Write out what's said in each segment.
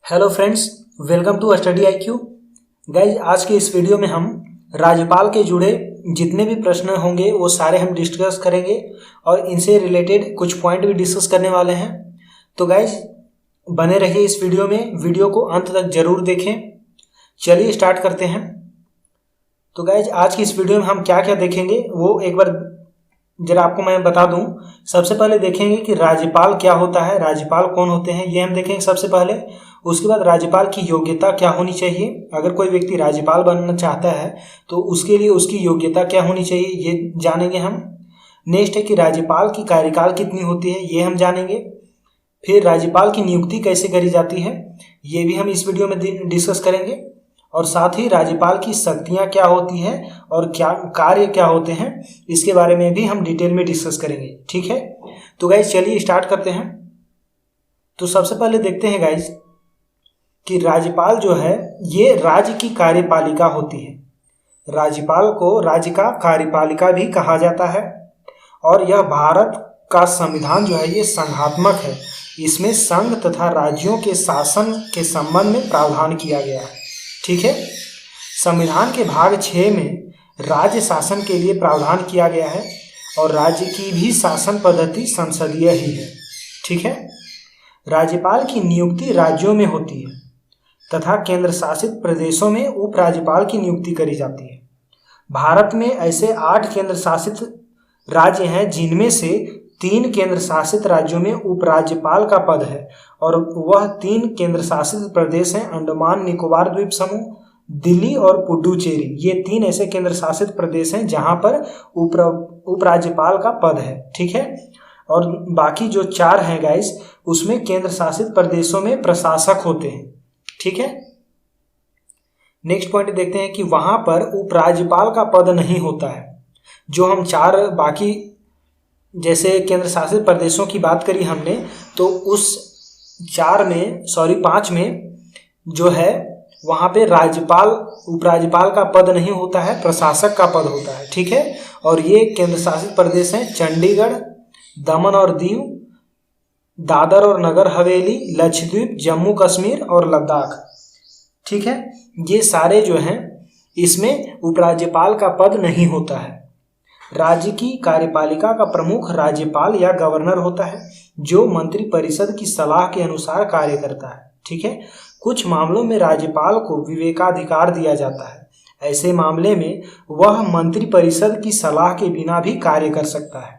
Hello friends, welcome to study IQ। Guys, आज के इस वीडियो में हम राज्यपाल के जुड़े जितने भी प्रश्न होंगे वो सारे हम डिस्कस करेंगे और इनसे रिलेटेड कुछ पॉइंट भी डिस्कस करने वाले हैं। तो गाइज, बने रहिए इस वीडियो में, वीडियो को अंत तक जरूर देखें। चलिए स्टार्ट करते हैं। तो गाइज, आज की इस वीडियो में हम क्या क्या देखेंगे वो एक बार जरा आपको मैं बता दूं। सबसे पहले देखेंगे कि राज्यपाल क्या होता है, राज्यपाल कौन होते हैं, ये हम देखेंगे सबसे पहले। उसके बाद राज्यपाल की योग्यता क्या होनी चाहिए, अगर कोई व्यक्ति राज्यपाल बनना चाहता है तो उसके लिए उसकी योग्यता क्या होनी चाहिए, ये जानेंगे हम। नेक्स्ट है कि राज्यपाल की कार्यकाल कितनी होती है, ये हम जानेंगे। फिर राज्यपाल की नियुक्ति कैसे करी जाती है, ये भी हम इस वीडियो में डिस्कस करेंगे। और साथ ही राज्यपाल की शक्तियां क्या होती हैं और क्या कार्य क्या होते हैं, इसके बारे में भी हम डिटेल में डिस्कस करेंगे। ठीक है, तो गाइज चलिए स्टार्ट करते हैं। तो सबसे पहले देखते हैं गाइज कि राज्यपाल जो है ये राज्य की कार्यपालिका होती है। राज्यपाल को राज्य का कार्यपालिका भी कहा जाता है और यह भारत का संविधान जो है ये संघात्मक है। इसमें संघ तथा राज्यों के शासन के संबंध में प्रावधान किया गया है। ठीक है, संविधान के भाग 6 में राज्य शासन के लिए प्रावधान किया गया है और राज्य की भी शासन पद्धति संसदीय ही है। ठीक है, राज्यपाल की नियुक्ति राज्यों में होती है तथा केंद्र शासित प्रदेशों में उपराज्यपाल की नियुक्ति करी जाती है। भारत में ऐसे 8 केंद्र शासित राज्य हैं जिनमें से 3 केंद्र शासित राज्यों में उपराज्यपाल का पद है और वह 3 केंद्र शासित प्रदेश हैं अंडमान निकोबार द्वीप समूह, दिल्ली और पुडुचेरी। ये 3 ऐसे केंद्र शासित प्रदेश हैं जहां पर उपराज्यपाल का पद है। ठीक है, और बाकी जो 4 हैं गाइस, उसमें केंद्र शासित प्रदेशों में प्रशासक होते हैं। ठीक है, नेक्स्ट पॉइंट देखते हैं कि वहां पर उपराज्यपाल का पद नहीं होता है। जो हम 4 बाकी जैसे केंद्र शासित प्रदेशों की बात करी हमने, तो उस 5 में जो है वहां पे राज्यपाल उपराज्यपाल का पद नहीं होता है, प्रशासक का पद होता है। ठीक है, और ये केंद्र शासित प्रदेश हैं चंडीगढ़, दमन और दीव, दादर और नगर हवेली, लक्षद्वीप, जम्मू कश्मीर और लद्दाख। ठीक है, ये सारे जो हैं इसमें उपराज्यपाल का पद नहीं होता है। राज्य की कार्यपालिका का प्रमुख राज्यपाल या गवर्नर होता है जो मंत्रिपरिषद की सलाह के अनुसार कार्य करता है। ठीक है, कुछ मामलों में राज्यपाल को विवेकाधिकार दिया जाता है। ऐसे मामले में वह मंत्रिपरिषद की सलाह के बिना भी कार्य कर सकता है।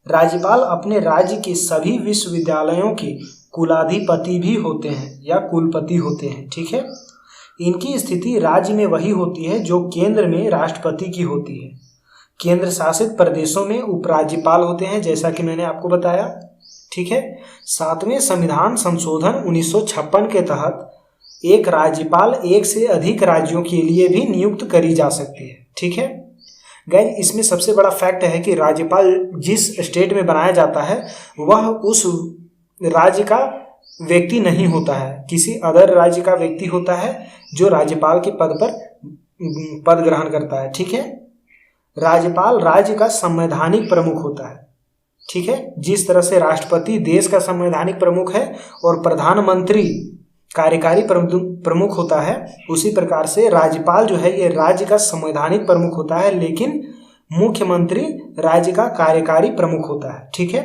राज्यपाल अपने राज्य के सभी विश्वविद्यालयों के कुलाधिपति भी होते हैं या कुलपति होते हैं। ठीक है, इनकी स्थिति राज्य में वही होती है जो केंद्र में राष्ट्रपति की होती है। केंद्र शासित प्रदेशों में उपराज्यपाल होते हैं, जैसा कि मैंने आपको बताया। ठीक है, 7वें संविधान संशोधन 1956 के तहत एक राज्यपाल एक से अधिक राज्यों के लिए भी नियुक्त करी जा सकती है। ठीक है गाइस, इसमें सबसे बड़ा फैक्ट है कि राज्यपाल जिस स्टेट में बनाया जाता है वह उस राज्य का व्यक्ति नहीं होता है, किसी अदर राज्य का व्यक्ति होता है जो राज्यपाल के पद पर पद ग्रहण करता है। ठीक है, राज्यपाल राज्य का संवैधानिक प्रमुख होता है। ठीक है, जिस तरह से राष्ट्रपति देश का संवैधानिक प्रमुख है और प्रधानमंत्री कार्यकारी प्रमुख होता है, उसी प्रकार से राज्यपाल जो है ये राज्य का संवैधानिक प्रमुख होता है, लेकिन मुख्यमंत्री राज्य का कार्यकारी प्रमुख होता है। ठीक है,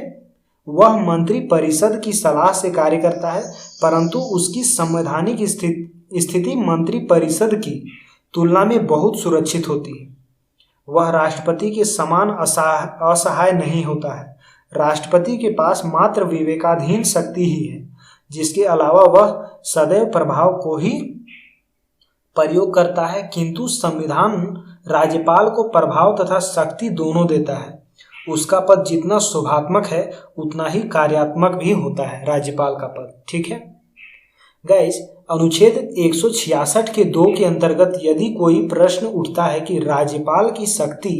वह मंत्री परिषद की सलाह से कार्य करता है, परंतु उसकी संवैधानिक स्थिति मंत्री परिषद की तुलना में बहुत सुरक्षित होती है। वह राष्ट्रपति के समान असहाय नहीं होता है। राष्ट्रपति के पास मात्र विवेकाधीन शक्ति ही है, जिसके अलावा वह सदैव प्रभाव को ही प्रयोग करता है, किंतु संविधान राज्यपाल को प्रभाव तथा शक्ति दोनों देता है। उसका पद जितना शोभात्मक है उतना ही कार्यात्मक भी होता है राज्यपाल का पद। ठीक है गाइस, अनुच्छेद 166 के 2 के अंतर्गत यदि कोई प्रश्न उठता है कि राज्यपाल की शक्ति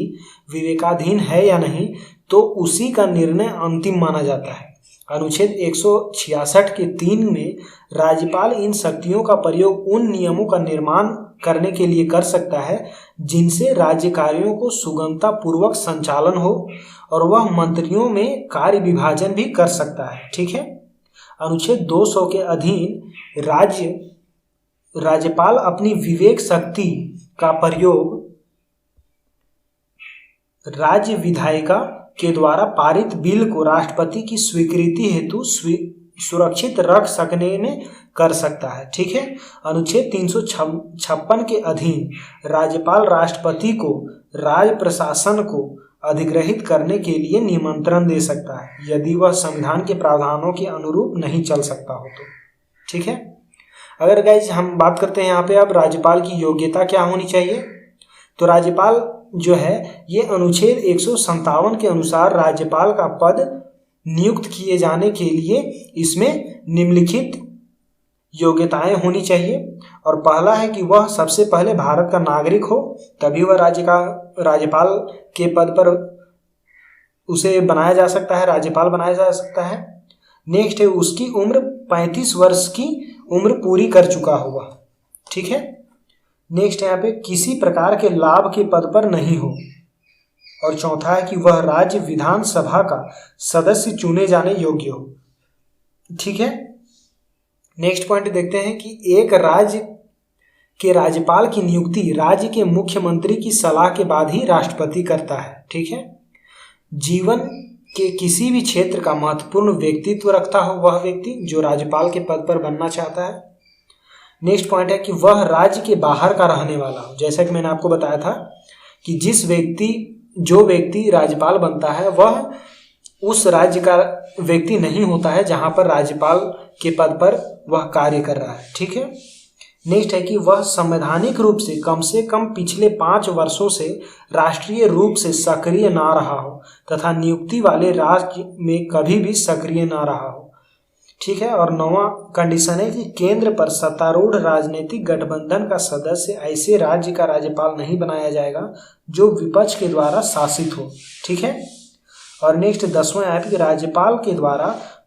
विवेकाधीन है या नहीं, तो उसी का निर्णय अंतिम माना जाता है। अनुच्छेद 166 के 3 में राज्यपाल इन शक्तियों का प्रयोग उन नियमों का निर्माण करने के लिए कर सकता है जिनसे राज्य कार्यों को सुगमता पूर्वक संचालन हो और वह मंत्रियों में कार्य विभाजन भी कर सकता है। ठीक है, अनुच्छेद 200 के अधीन राज्यपाल अपनी विवेक शक्ति का प्रयोग राज्य विधायिका के द्वारा पारित बिल को राष्ट्रपति की स्वीकृति हेतु सुरक्षित रख सकने में कर सकता है। ठीक है। अनुच्छेद 356 के अधीन राज्यपाल राष्ट्रपति को राज्य प्रशासन को अधिग्रहित करने के लिए निमंत्रण दे सकता है यदि वह संविधान के प्रावधानों के अनुरूप नहीं चल सकता हो तो। ठीक है। अगर गाइज हम बात करते हैं यहाँ पे अब राज्यपाल की योग्यता क्या होनी चाहिए, तो राज्यपाल जो है ये अनुच्छेद 157 के अनुसार राज्यपाल का पद नियुक्त किए जाने के लिए इसमें निम्नलिखित योग्यताएं होनी चाहिए। और पहला है कि वह सबसे पहले भारत का नागरिक हो, तभी वह राज्यपाल के पद पर उसे बनाया जा सकता है, राज्यपाल बनाया जा सकता है। नेक्स्ट है उसकी उम्र 35 वर्ष की उम्र पूरी कर चुका होगा। ठीक है। नेक्स्ट यहाँ पे किसी प्रकार के लाभ के पद पर नहीं हो। और चौथा है कि वह राज्य विधानसभा का सदस्य चुने जाने योग्य हो। ठीक है। नेक्स्ट पॉइंट देखते हैं कि एक राज्य के राज्यपाल की नियुक्ति राज्य के मुख्यमंत्री की सलाह के बाद ही राष्ट्रपति करता है। ठीक है। जीवन के किसी भी क्षेत्र का महत्वपूर्ण व्यक्तित्व रखता हो वह व्यक्ति जो राज्यपाल के पद पर बनना चाहता है। नेक्स्ट पॉइंट है कि वह राज्य के बाहर का रहने वाला हो। जैसा कि मैंने आपको बताया था कि जो व्यक्ति राज्यपाल बनता है वह उस राज्य का व्यक्ति नहीं होता है जहां पर राज्यपाल के पद पर वह कार्य कर रहा है। ठीक है। नेक्स्ट है कि वह संवैधानिक रूप से कम पिछले 5 वर्षों से राष्ट्रीय रूप से सक्रिय ना रहा हो तथा नियुक्ति वाले राज्य में कभी भी सक्रिय ना रहा हो। ठीक है। और 9वां कंडीशन है कि केंद्र पर सत्तारूढ़ राजनीतिक गठबंधन का सदस्य ऐसे राज्य का राज्यपाल नहीं बनाया जाएगा जो विपक्ष के द्वारा शासित हो। ठीक है। और नेक्स्ट 10वां है कि राज्यपाल के द्वारा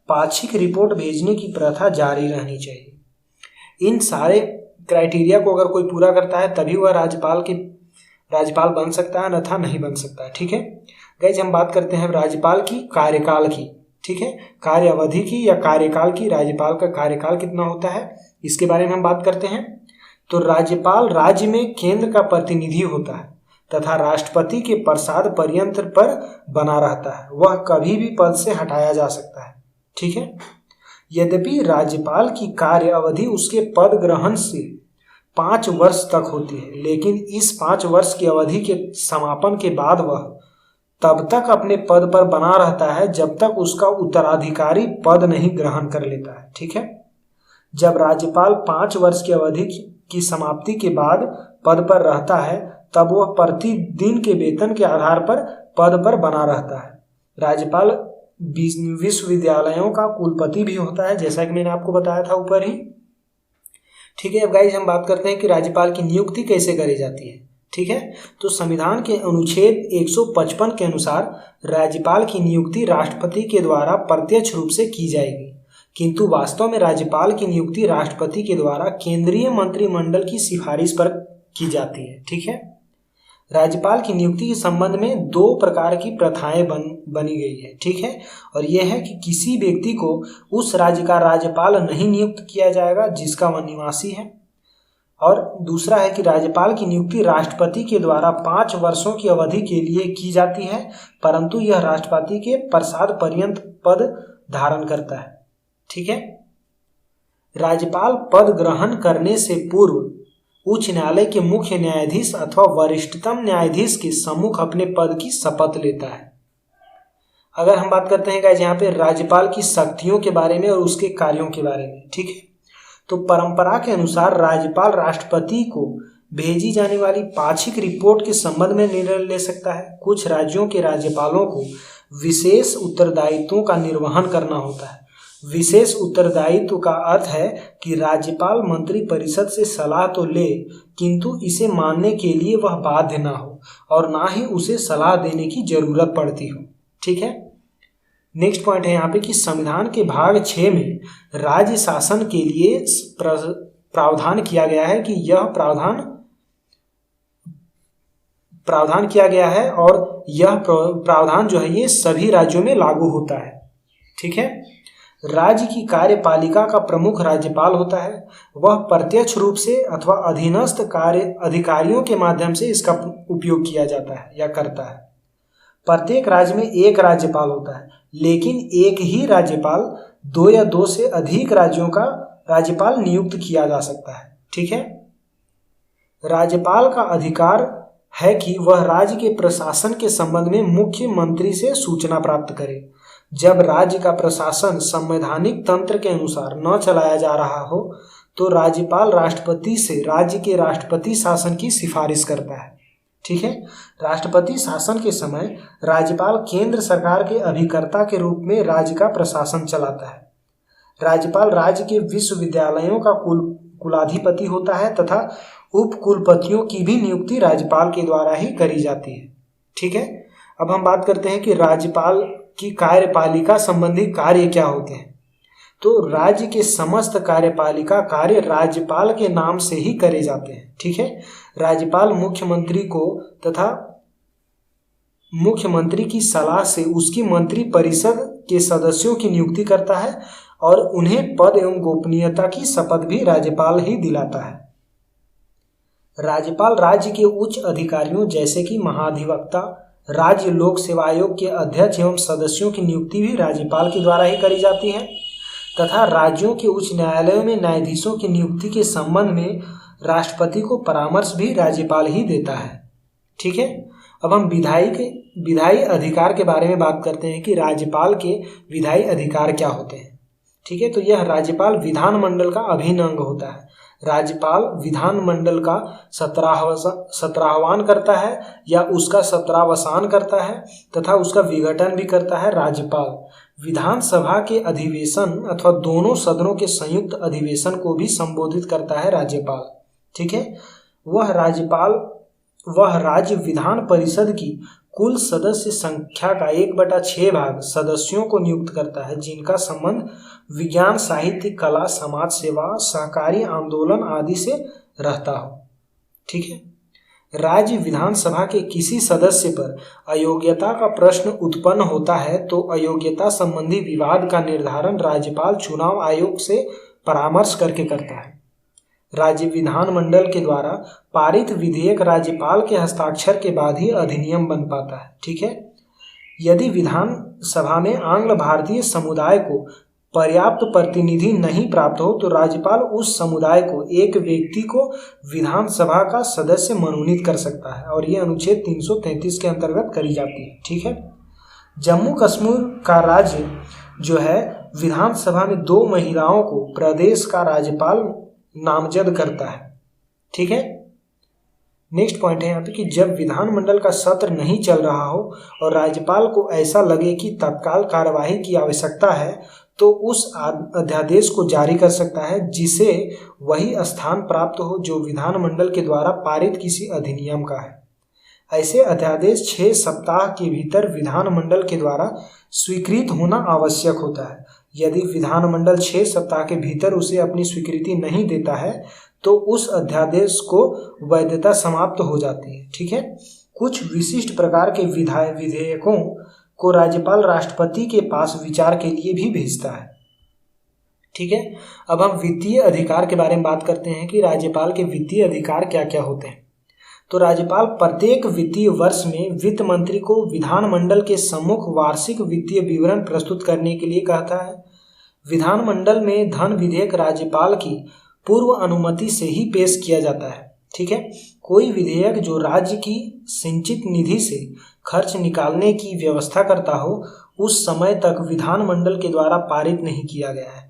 पाक्षिक रिपोर्ट भेजने की प्रथा जारी रहनी चाहिए। इन सारे क्राइटेरिया को अगर कोई पूरा करता है तभी वह राज्यपाल बन सकता है, अन्यथा नहीं बन सकता है। ठीक है। गाइस हम बात करते हैं राज्यपाल की कार्यकाल की। ठीक है। कार्य अवधि की या कार्यकाल की, राज्यपाल का कार्यकाल कितना होता है इसके बारे में हम बात करते हैं। तो राज्यपाल राज्य में केंद्र का प्रतिनिधि होता है तथा राष्ट्रपति के प्रसाद पर्यंत पर बना रहता है, वह कभी भी पद से हटाया जा सकता है। ठीक है। यद्यपि राज्यपाल की कार्य अवधि उसके पद ग्रहण से 5 वर्ष तक होती है, लेकिन इस 5 वर्ष की अवधि के समापन के बाद वह तब तक अपने पद पर बना रहता है जब तक उसका उत्तराधिकारी पद नहीं ग्रहण कर लेता है। ठीक है। जब राज्यपाल 5 वर्ष की अवधि की समाप्ति के बाद पद पर रहता है तब वह प्रतिदिन के वेतन के आधार पर पद पर बना रहता है। राज्यपाल विश्वविद्यालयों का कुलपति भी होता है, जैसा कि मैंने आपको बताया था ऊपर ही। ठीक है। अब गाइस हम बात करते हैं कि राज्यपाल की नियुक्ति कैसे करी जाती है। ठीक है। तो संविधान के अनुच्छेद 155 के अनुसार राज्यपाल की नियुक्ति राष्ट्रपति के द्वारा प्रत्यक्ष रूप से की जाएगी, किंतु वास्तव में राज्यपाल की नियुक्ति राष्ट्रपति के द्वारा केंद्रीय मंत्रिमंडल की सिफारिश पर की जाती है। ठीक है। राज्यपाल की नियुक्ति के संबंध में 2 प्रकार की प्रथाएं बनी गई है। ठीक है। और यह है कि किसी व्यक्ति को उस राज्य का राज्यपाल नहीं नियुक्त किया जाएगा जिसका वह निवासी है, और दूसरा है कि राज्यपाल की नियुक्ति राष्ट्रपति के द्वारा 5 वर्षों की अवधि के लिए की जाती है, परंतु यह राष्ट्रपति के प्रसाद पर्यंत पद धारण करता है। ठीक है। राज्यपाल पद ग्रहण करने से पूर्व उच्च न्यायालय के मुख्य न्यायाधीश अथवा वरिष्ठतम न्यायाधीश के सम्मुख अपने पद की शपथ लेता है। अगर हम बात करते हैं गाइस यहाँ पे राज्यपाल की शक्तियों के बारे में और उसके कार्यों के बारे में। ठीक है। तो परंपरा के अनुसार राज्यपाल राष्ट्रपति को भेजी जाने वाली पाक्षिक रिपोर्ट के संबंध में निर्णय ले सकता है। कुछ राज्यों के राज्यपालों को विशेष उत्तरदायित्वों का निर्वहन करना होता है। विशेष उत्तरदायित्व का अर्थ है कि राज्यपाल मंत्रिपरिषद से सलाह तो ले, किंतु इसे मानने के लिए वह बाध्य ना हो और ना ही उसे सलाह देने की जरूरत पड़ती हो। ठीक है। नेक्स्ट पॉइंट है यहाँ पे कि संविधान के भाग 6 में राज्य शासन के लिए प्रावधान किया गया है कि यह प्रावधान किया गया है और यह प्रावधान जो है ये सभी राज्यों में लागू होता है। ठीक है। राज्य की कार्यपालिका का प्रमुख राज्यपाल होता है। वह प्रत्यक्ष रूप से अथवा अधीनस्थ कार्य अधिकारियों के माध्यम से इसका उपयोग किया जाता है या करता है। प्रत्येक राज्य में एक राज्यपाल होता है, लेकिन एक ही राज्यपाल 2 या 2 से अधिक राज्यों का राज्यपाल नियुक्त किया जा सकता है। ठीक है। राज्यपाल का अधिकार है कि वह राज्य के प्रशासन के संबंध में मुख्यमंत्री से सूचना प्राप्त करे। जब राज्य का प्रशासन संवैधानिक तंत्र के अनुसार न चलाया जा रहा हो तो राज्यपाल राष्ट्रपति से राज्य के राष्ट्रपति शासन की सिफारिश करता है। ठीक है। राष्ट्रपति शासन के समय राज्यपाल केंद्र सरकार के अभिकर्ता के रूप में राज्य का प्रशासन चलाता है। राज्यपाल राज्य के विश्वविद्यालयों का कुलाधिपति होता है तथा उप कुलपतियों की भी नियुक्ति राज्यपाल के द्वारा ही करी जाती है। ठीक है। अब हम बात करते हैं कि राज्यपाल की कार्यपालिका संबंधी कार्य क्या होते हैं। तो राज्य के समस्त कार्यपालिका कार्य राज्यपाल के नाम से ही करे जाते हैं। ठीक है। राज्यपाल मुख्यमंत्री को तथा मुख्यमंत्री की सलाह से उसकी मंत्री परिषद के सदस्यों की नियुक्ति करता है और उन्हें पद एवं गोपनीयता की शपथ भी राज्यपाल ही दिलाता है। राज्यपाल राज्य के उच्च अधिकारियों जैसे कि महाधिवक्ता, राज्य लोक सेवा आयोग के अध्यक्ष एवं सदस्यों की नियुक्ति भी राज्यपाल के द्वारा ही करी जाती है तथा राज्यों के उच्च न्यायालयों में न्यायाधीशों की नियुक्ति के संबंध में राष्ट्रपति को परामर्श भी राज्यपाल ही देता है। ठीक है। अब हम विधायी अधिकार के बारे में बात करते हैं कि राज्यपाल के विधायी अधिकार क्या होते हैं। ठीक है। तो यह राज्यपाल विधानमंडल का अभिन्न अंग होता है। राज्यपाल विधानमंडल का 17वां करता है या उसका 17वासान करता है तथा उसका विघटन भी करता है। राज्यपाल विधानसभा के अधिवेशन अथवा दोनों सदनों के संयुक्त अधिवेशन को भी संबोधित करता है राज्यपाल। ठीक है। वह राज्य विधान परिषद की कुल सदस्य संख्या का 1/6 भाग सदस्यों को नियुक्त करता है जिनका संबंध विज्ञान, साहित्य, कला, समाज सेवा, सहकारी आंदोलन आदि से रहता हो। ठीक है। राज्य विधानसभा के किसी सदस्य पर अयोग्यता का प्रश्न उत्पन्न होता है तो अयोग्यता संबंधी विवाद का निर्धारण राज्यपाल चुनाव आयोग से परामर्श करके करता है। राज्य विधानमंडल के द्वारा पारित विधेयक राज्यपाल के हस्ताक्षर के बाद ही अधिनियम बन पाता है। ठीक है। यदि विधानसभा में आंग्ल भारतीय समुदाय को पर्याप्त प्रतिनिधि नहीं प्राप्त हो तो राज्यपाल उस समुदाय को एक व्यक्ति को विधानसभा का सदस्य मनोनीत कर सकता है और ये अनुच्छेद 333 के अंतर्गत करी जाती है। ठीक है। जम्मू कश्मीर का राज्य जो है विधानसभा में 2 महिलाओं को प्रदेश का राज्यपाल नामजद करता है। ठीक है। नेक्स्ट पॉइंट है यहाँ पे कि जब विधानमंडल का सत्र नहीं चल रहा हो और राज्यपाल को ऐसा लगे कि तत्काल कार्यवाही की आवश्यकता है तो उस अध्यादेश को जारी कर सकता है जिसे वही स्थान प्राप्त हो जो विधानमंडल के द्वारा पारित किसी अधिनियम का है। ऐसे अध्यादेश 6 सप्ताह के भीतर विधानमंडल के द्वारा स्वीकृत होना आवश्यक होता है। यदि विधानमंडल 6 सप्ताह के भीतर उसे अपनी स्वीकृति नहीं देता है तो उस अध्यादेश को वैधता समाप्त हो जाती है। ठीक है। कुछ विशिष्ट प्रकार के विधेयकों को राज्यपाल राष्ट्रपति के पास विचार के लिए भी भेजता है। ठीक है। अब हम वित्तीय अधिकार के बारे में बात करते हैं कि राज्यपाल के वित्तीय अधिकार क्या क्या होते हैं। तो राज्यपाल प्रत्येक वित्तीय वर्ष में वित्त मंत्री को विधानमंडल के सम्मुख वार्षिक वित्तीय विवरण प्रस्तुत करने के लिए कहता है। विधानमंडल में धन विधेयक राज्यपाल की पूर्व अनुमति से ही पेश किया जाता है। ठीक है। कोई विधेयक जो राज्य की संचित निधि से खर्च निकालने की व्यवस्था करता हो उस समय तक विधानमंडल के द्वारा पारित नहीं किया गया है।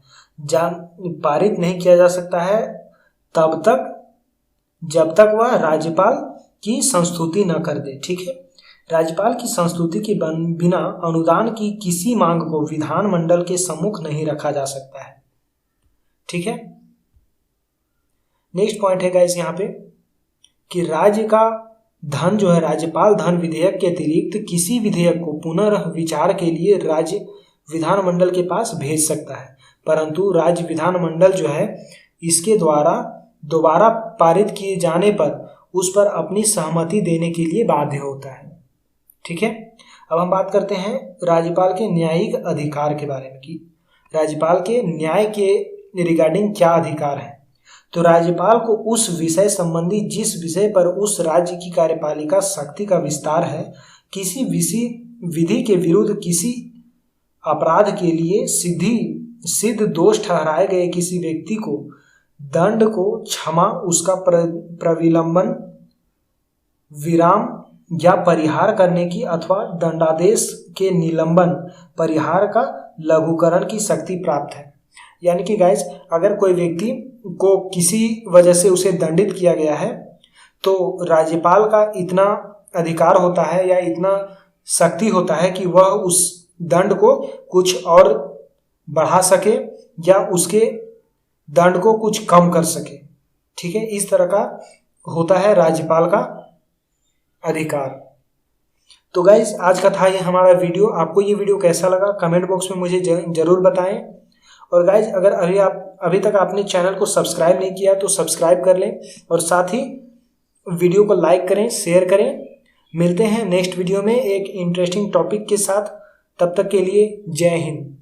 पारित नहीं किया जा सकता है तब तक जब तक वह राज्यपाल की संस्तुति न कर दे। ठीक है। राज्यपाल की संस्तुति के बिना अनुदान की किसी मांग को विधानमंडल के सम्मुख नहीं रखा जा सकता है। ठीक है। नेक्स्ट पॉइंट है गाइस यहाँ पे कि राज्य का धन जो है राज्यपाल धन विधेयक के अतिरिक्त किसी विधेयक को पुनर्विचार के लिए राज्य विधानमंडल के पास भेज सकता है, परंतु राज्य विधानमंडल जो है इसके द्वारा दोबारा पारित किए जाने पर उस पर अपनी सहमति देने के लिए बाध्य होता है। ठीक है। अब हम बात करते हैं राज्यपाल के न्यायिक अधिकार के बारे में कि राज्यपाल के न्याय के रिगार्डिंग क्या अधिकार है। तो राज्यपाल को उस विषय संबंधी जिस विषय पर उस राज्य की कार्यपालिका शक्ति का विस्तार है, किसी विधि के विरुद्ध किसी अपराध के लिए सिद्ध दोष ठहराए गए किसी व्यक्ति को दंड को क्षमा, उसका प्रविलंबन, विराम या परिहार करने की अथवा दंडादेश के निलंबन, परिहार का लघुकरण की शक्ति प्राप्त है। यानी कि गाइस, अगर कोई व्यक्ति को किसी वजह से उसे दंडित किया गया है तो राज्यपाल का इतना अधिकार होता है या इतना शक्ति होता है कि वह उस दंड को कुछ और बढ़ा सके या उसके दंड को कुछ कम कर सके। ठीक है, इस तरह का होता है राज्यपाल का अधिकार। तो गाइस, आज का था ये हमारा वीडियो। आपको ये वीडियो कैसा लगा कमेंट बॉक्स में मुझे जरूर बताएं। और गाइस, अगर अभी तक आपने चैनल को सब्सक्राइब नहीं किया तो सब्सक्राइब कर लें और साथ ही वीडियो को लाइक करें, शेयर करें। मिलते हैं नेक्स्ट वीडियो में एक इंटरेस्टिंग टॉपिक के साथ। तब तक के लिए जय हिंद।